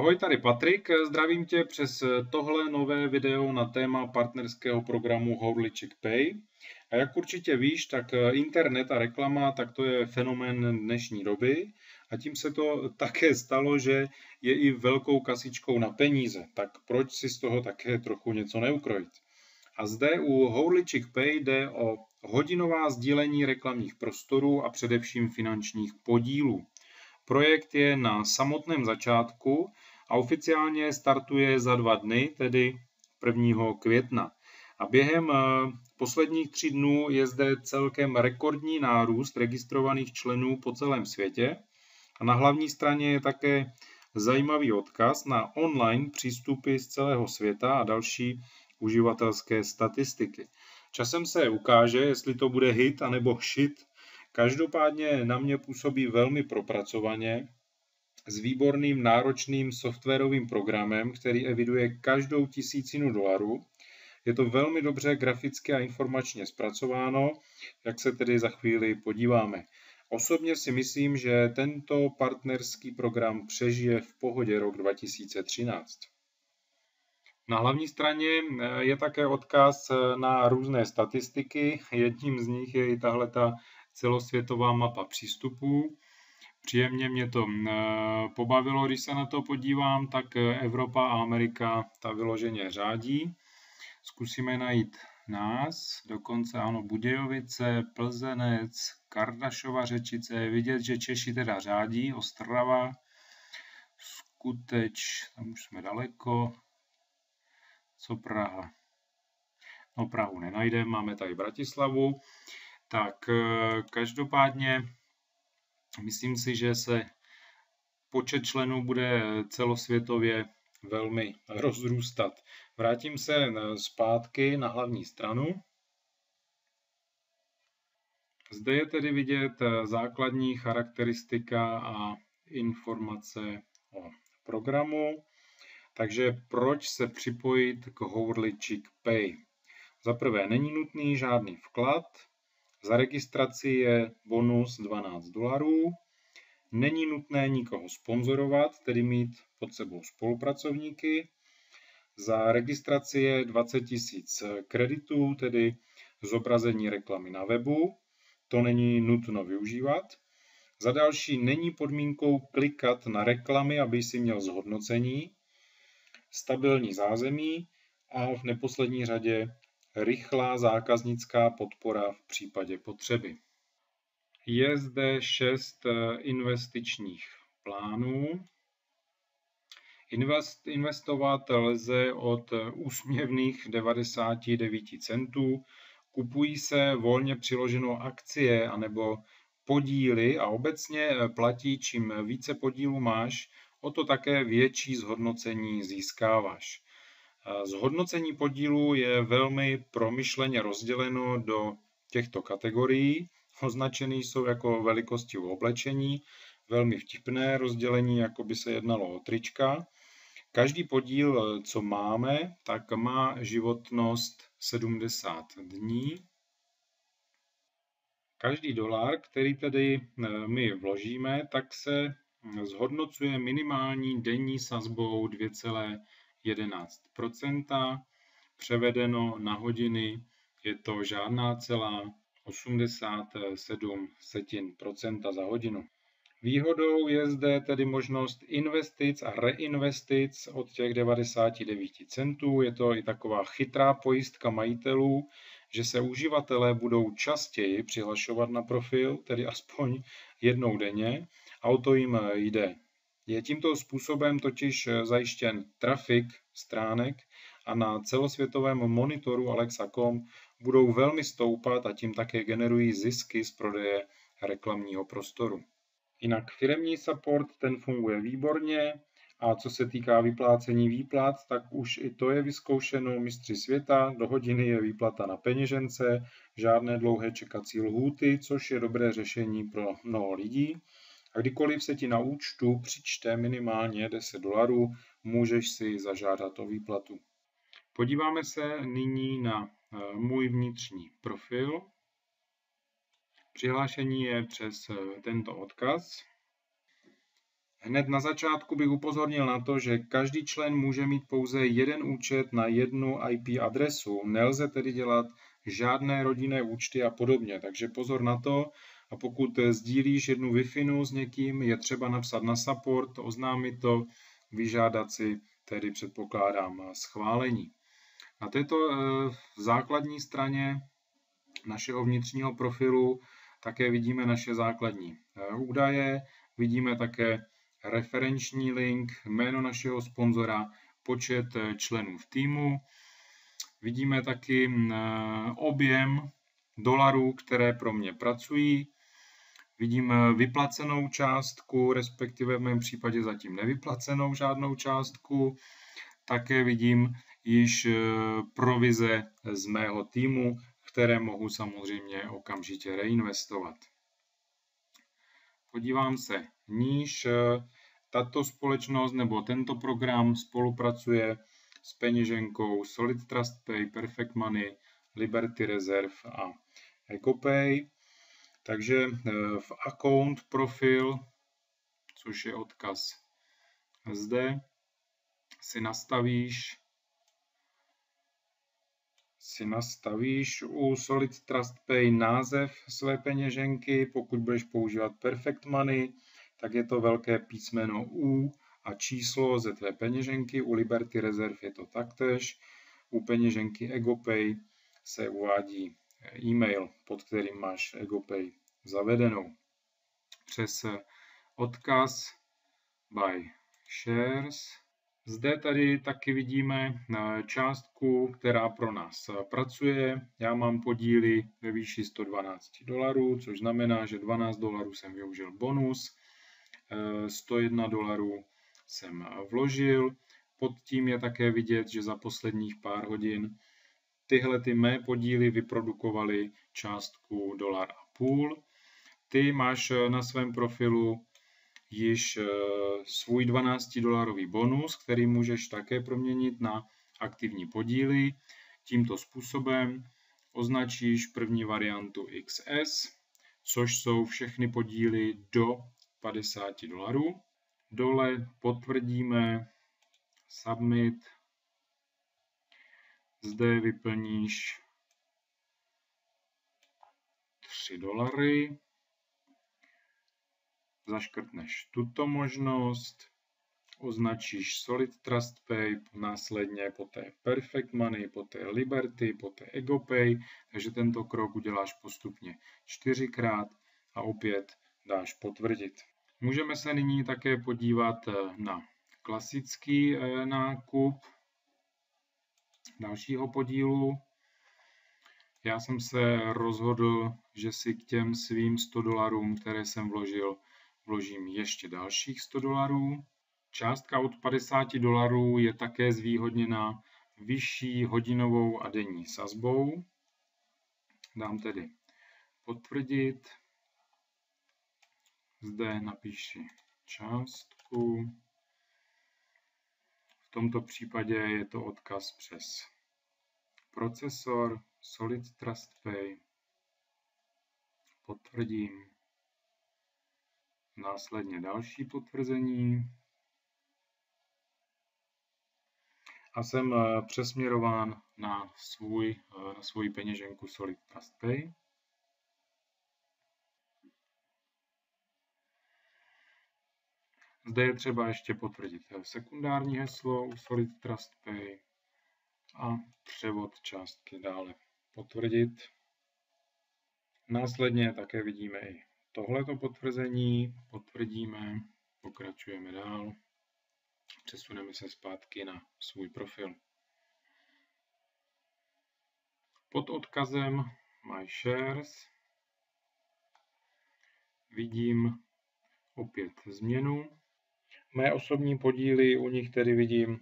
Ahoj, tady Patrik, zdravím tě přes tohle nové video na téma partnerského programu Houliček Pay. A jak určitě víš, tak internet a reklama, tak to je fenomén dnešní doby a tím se to také stalo, že je i velkou kasičkou na peníze, tak proč si z toho také trochu něco neukrojit? A zde u Houliček Pay jde o hodinová sdílení reklamních prostorů a především finančních podílů. Projekt je na samotném začátku a oficiálně startuje za 2 dny, tedy 1. května. A během posledních 3 dnů je zde celkem rekordní nárůst registrovaných členů po celém světě. A na hlavní straně je také zajímavý odkaz na online přístupy z celého světa a další uživatelské statistiky. Časem se ukáže, jestli to bude hit anebo shit. Každopádně na mě působí velmi propracovaně s výborným náročným softwarovým programem, který eviduje každou $1000. Je to velmi dobře graficky a informačně zpracováno, jak se tedy za chvíli podíváme. Osobně si myslím, že tento partnerský program přežije v pohodě rok 2013. Na hlavní straně je také odkaz na různé statistiky. Jedním z nich je i tahleta celosvětová mapa přístupů. Příjemně mě to pobavilo, když se na to podívám, tak Evropa a Amerika ta vyloženě řádí. Zkusíme najít nás, dokonce ano, Budějovice, Plzenec, Kardašova Řečice, je vidět, že Češi teda řádí, Ostrava, Skuteč, tam už jsme daleko, co Praha? No Prahu nenajdeme, máme tady Bratislavu, tak každopádně myslím si, že se počet členů bude celosvětově velmi rozrůstat. Vrátím se zpátky na hlavní stranu. Zde je tedy vidět základní charakteristika a informace o programu. Takže proč se připojit k Houliček Pay? Za prvé, není nutný žádný vklad. Za registraci je bonus $12. Není nutné nikoho sponzorovat, tedy mít pod sebou spolupracovníky. Za registraci je 20 000 kreditů, tedy zobrazení reklamy na webu. To není nutno využívat. Za další, není podmínkou klikat na reklamy, aby si měl zhodnocení. Stabilní zázemí a v neposlední řadě rychlá zákaznická podpora v případě potřeby. Je zde 6 investičních plánů. Investovat lze od úsměvných 99 centů. Kupují se volně přiloženou akcie anebo podíly a obecně platí, čím více podílů máš, o to také větší zhodnocení získáváš. Zhodnocení podílů je velmi promyšleně rozděleno do těchto kategorií. Označené jsou jako velikosti u oblečení, velmi vtipné rozdělení, jako by se jednalo o trička. Každý podíl, co máme, tak má životnost 70 dní. Každý dolar, který tedy my vložíme, tak se zhodnocuje minimální denní sazbou 2,11%. Převedeno na hodiny je to žádná celá 87% za hodinu. Výhodou je zde tedy možnost investic a reinvestic od těch 99 centů. Je to i taková chytrá pojistka majitelů, že se uživatelé budou častěji přihlašovat na profil, tedy aspoň jednou denně, a o to jim jde. Je tímto způsobem totiž zajištěn trafik stránek a na celosvětovém monitoru Alexa.com budou velmi stoupat a tím také generují zisky z prodeje reklamního prostoru. Jinak firemní support, ten funguje výborně a co se týká vyplácení výplat, tak už i to je vyzkoušeno mistři světa, do hodiny je výplata na peněžence, žádné dlouhé čekací lhůty, což je dobré řešení pro mnoho lidí. A kdykoliv se ti na účtu přičte minimálně $10, můžeš si zažádat o výplatu. Podíváme se nyní na můj vnitřní profil. Přihlášení je přes tento odkaz. Hned na začátku bych upozornil na to, že každý člen může mít pouze jeden účet na jednu IP adresu. Nelze tedy dělat žádné rodinné účty a podobně, takže pozor na to. A pokud sdílíš jednu Wi-Fi s někým, je třeba napsat na support, oznámit to, vyžádat si tedy předpokládám schválení. Na této základní straně našeho vnitřního profilu také vidíme naše základní údaje, vidíme také referenční link, jméno našeho sponzora, počet členů v týmu. Vidíme taky objem dolarů, které pro mě pracují. Vidím vyplacenou částku, respektive v mém případě zatím nevyplacenou žádnou částku. Také vidím již provize z mého týmu, které mohu samozřejmě okamžitě reinvestovat. Podívám se níž. Tato společnost nebo tento program spolupracuje s peněženkou Solid Trust Pay, Perfect Money, Liberty Reserve a EcoPay. Takže v account profil, což je odkaz zde, si nastavíš u Solid Trust Pay název své peněženky. Pokud budeš používat Perfect Money, tak je to velké písmeno U a číslo ze tvé peněženky. U Liberty Reserve je to taktéž. U peněženky EgoPay se uvádí e-mail, pod kterým máš EgoPay zavedenou. Přes odkaz Buy Shares. Zde tady taky vidíme částku, která pro nás pracuje. Já mám podíly ve výši $112, což znamená, že $12 jsem využil bonus, $101 jsem vložil. Pod tím je také vidět, že za posledních pár hodin tyhle mé podíly vyprodukovaly částku $1,50. Ty máš na svém profilu již svůj $12 bonus, který můžeš také proměnit na aktivní podíly. Tímto způsobem označíš první variantu XS, což jsou všechny podíly do $50. Dole potvrdíme Submit. Zde vyplníš $3. Zaškrtneš tuto možnost, označíš Solid Trust Pay, následně poté Perfect Money, poté Liberty, poté EgoPay, takže tento krok uděláš postupně 4krát a opět dáš potvrdit. Můžeme se nyní také podívat na klasický nákup dalšího podílu. Já jsem se rozhodl, že si k těm svým $100, které jsem vložím ještě dalších $100. Částka od $50 je také zvýhodněna vyšší hodinovou a denní sazbou. Dám tedy potvrdit. Zde napíši částku. V tomto případě je to odkaz přes procesor Solid Trust Pay. Potvrdím. Následně další potvrzení. A jsem přesměrován na svou peněženku Solid Trust Pay. Zde je třeba ještě potvrdit sekundární heslo u Solid Trust Pay a převod částky dále potvrdit. Následně také vidíme i tohleto potvrzení, potvrdíme, pokračujeme dál, přesuneme se zpátky na svůj profil. Pod odkazem My Shares vidím opět změnu. Mé osobní podíly, u nich tedy vidím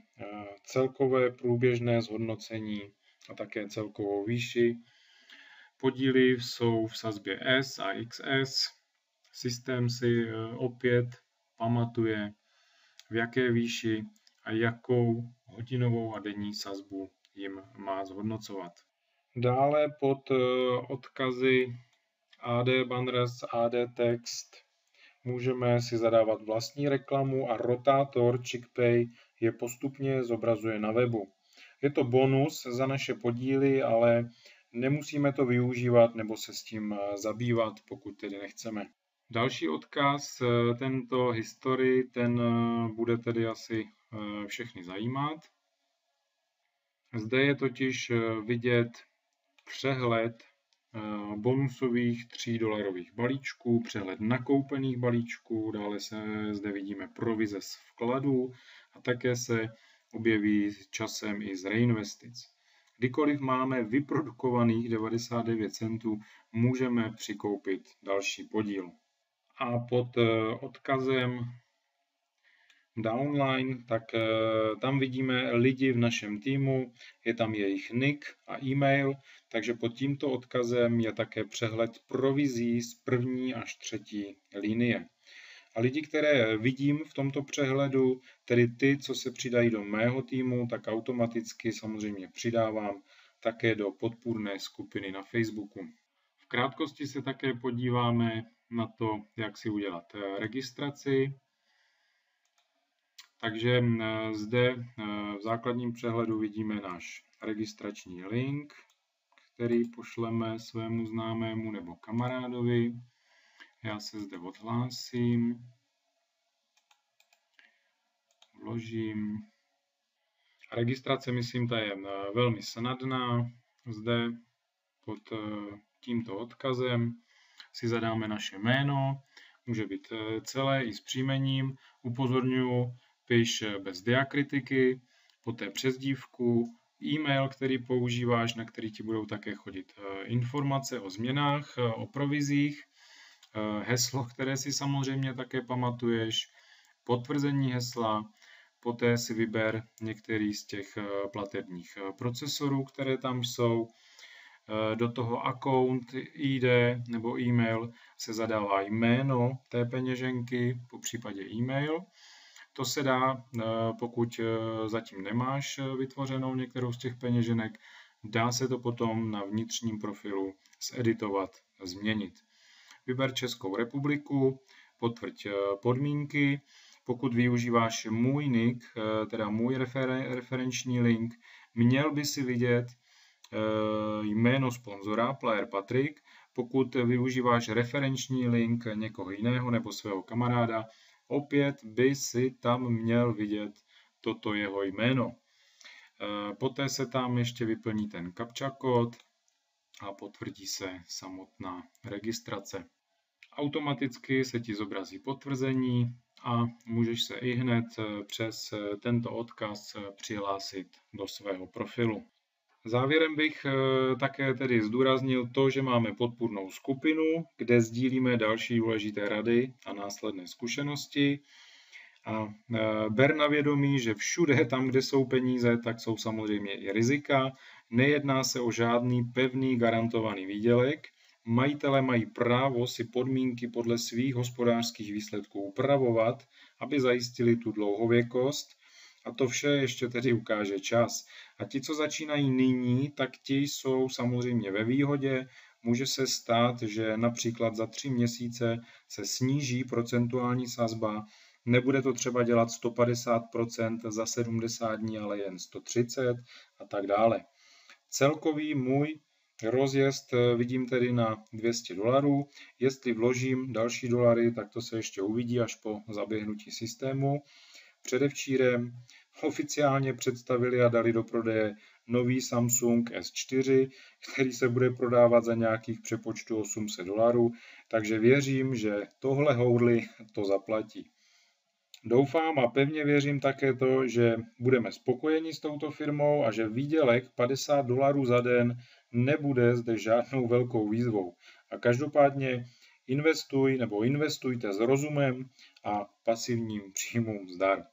celkové průběžné zhodnocení a také celkovou výši. Podíly jsou v sazbě S a XS. Systém si opět pamatuje, v jaké výši a jakou hodinovou a denní sazbu jim má zhodnocovat. Dále pod odkazy AD Banners, AD Text můžeme si zadávat vlastní reklamu a rotátor ChickPay je postupně zobrazuje na webu. Je to bonus za naše podíly, ale nemusíme to využívat nebo se s tím zabývat, pokud tedy nechceme. Další odkaz, tento history, ten bude tedy asi všechny zajímat. Zde je totiž vidět přehled bonusových $3 balíčků, přehled nakoupených balíčků, dále zde vidíme provize z vkladů a také se objeví časem i z reinvestic. Kdykoliv máme vyprodukovaných 99 centů, můžeme přikoupit další podíl. A pod odkazem downline, tak tam vidíme lidi v našem týmu, je tam jejich nick a e-mail, takže pod tímto odkazem je také přehled provizí z první až třetí linie. A lidi, které vidím v tomto přehledu, tedy ty, co se přidají do mého týmu, tak automaticky samozřejmě přidávám také do podpůrné skupiny na Facebooku. V krátkosti se také podíváme na to, jak si udělat registraci. Takže zde v základním přehledu vidíme náš registrační link, který pošleme svému známému nebo kamarádovi. Já se zde odhlásím, vložím. Registrace, myslím, ta je velmi snadná. Zde pod tímto odkazem si zadáme naše jméno, může být celé i s příjmením. Upozorňuji, piš bez diakritiky, poté přezdívku, e-mail, který používáš, na který ti budou také chodit informace o změnách, o provizích, heslo, které si samozřejmě také pamatuješ, potvrzení hesla, poté si vyber některý z těch platebních procesorů, které tam jsou. Do toho account, ID nebo e-mail se zadává jméno té peněženky, po případě e-mail. To se dá, pokud zatím nemáš vytvořenou některou z těch peněženek, dá se to potom na vnitřním profilu zeditovat, změnit. Vyber Českou republiku, potvrď podmínky. Pokud využíváš můj nick, teda můj referenční link, měl by si vidět jméno sponzora, Player Patrik. Pokud využíváš referenční link někoho jiného nebo svého kamaráda, opět by si tam měl vidět toto jeho jméno. Poté se tam ještě vyplní ten captcha kód a potvrdí se samotná registrace. Automaticky se ti zobrazí potvrzení a můžeš se ihned přes tento odkaz přihlásit do svého profilu. Závěrem bych také tedy zdůraznil to, že máme podpůrnou skupinu, kde sdílíme další důležité rady a následné zkušenosti. A ber na vědomí, že všude tam, kde jsou peníze, tak jsou samozřejmě i rizika. Nejedná se o žádný pevný garantovaný výdělek. Majitelé mají právo si podmínky podle svých hospodářských výsledků upravovat, aby zajistili tu dlouhověkost. A to vše ještě tedy ukáže čas. A ti, co začínají nyní, tak ti jsou samozřejmě ve výhodě. Může se stát, že například za 3 měsíce se sníží procentuální sazba. Nebude to třeba dělat 150% za 70 dní, ale jen 130 a tak dále. Celkový můj rozjezd vidím tedy na $200. Jestli vložím další dolary, tak to se ještě uvidí až po zaběhnutí systému. Předevčírem oficiálně představili a dali do prodeje nový Samsung S4, který se bude prodávat za nějakých přepočtu $800, takže věřím, že tohle hourly to zaplatí. Doufám a pevně věřím také to, že budeme spokojeni s touto firmou a že výdělek $50 za den nebude zde žádnou velkou výzvou. A každopádně investuj nebo investujte s rozumem a pasivním příjmům zdar.